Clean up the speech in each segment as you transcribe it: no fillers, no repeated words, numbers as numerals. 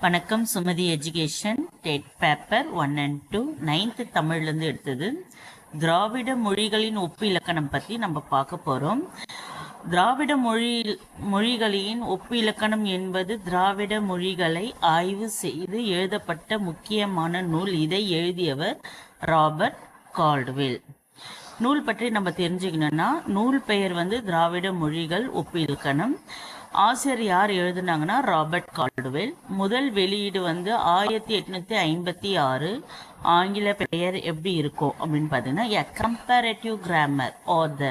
வணக்கம். Sumathi education dead paper 1 and 2 9th தமிழ்லேருந்து எடுத்தது. திராவிட மொழிகளின் ஒப்பு இலக்கணம் பற்றி நம்ம பார்க்க போகிறோம். திராவிட மொழிகளின் ஒப்பு இலக்கணம் என்பது திராவிட மொழிகளை ஆய்வு செய்து எழுதப்பட்ட முக்கியமான நூல். இதை எழுதியவர் ராபர்ட் கால்டுவெல். நூல் பற்றி நம்ம தெரிஞ்சுக்கணும்னா, நூல் பெயர் திராவிட மொழிகள் ஒப்பு இலக்கணம். ஆசிரியர் யார் எழுதுனாங்கன்னா ராபர்ட் கால்டுவெல். முதல் வெளியீடு 1856. ஆங்கில பெயர் எப்படி இருக்கும் அப்படின்னு பார்த்தீங்கன்னா, a comparative grammar or the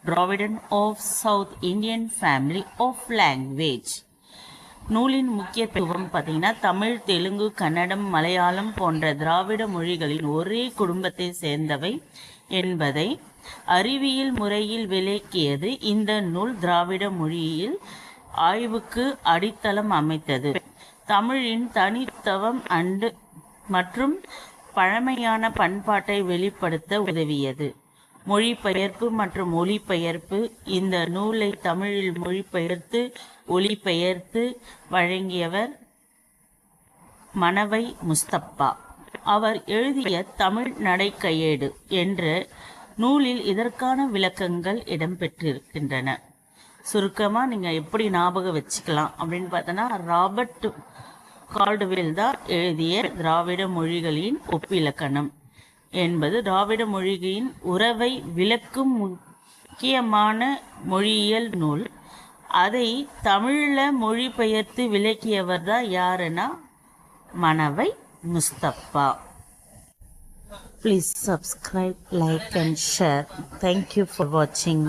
Dravidian of South Indian family of language. நூலின் முக்கியத்துவம் பார்த்தீங்கன்னா, தமிழ், தெலுங்கு, கன்னடம், மலையாளம் போன்ற திராவிட மொழிகளின் ஒரே குடும்பத்தை சேர்ந்தவை என்பதை அறிவியல் முறையில் விளக்கியது. இந்த நூல் திராவிட மொழியில் ஆய்வுக்கு அடித்தளம் அமைத்தது. தமிழின் தனித்துவம் மற்றும் பழமையான பண்பாட்டை வெளிப்படுத்த உதவியது. மொழிபெயர்ப்பு மற்றும் ஒலிபெயர்ப்பு. இந்த நூலை தமிழில் மொழிபெயர்த்து ஒலிபெயர்த்து வழங்கியவர் மனவை முஸ்தப்பா. அவர் எழுதிய தமிழ் நடைக்கையேடு என்ற நூலில் இதற்கான விளக்கங்கள் இடம்பெற்றிருக்கின்றன. சுருக்கமாக நீங்கள் எப்படி ஞாபகம் வச்சுக்கலாம் அப்படின்னு பார்த்தோன்னா, ராபர்ட் கால்டுவெல் தான் எழுதிய திராவிட மொழிகளின் ஒப்பிலக்கணம் என்பது திராவிட மொழிகளின் உறவை விளக்கும் முக்கியமான மொழியியல் நூல். அதை தமிழில் மொழிபெயர்த்து விளக்கியவர் தான் யாருன்னா Manavai Mustafa. Please subscribe, like and share. Thank you for watching.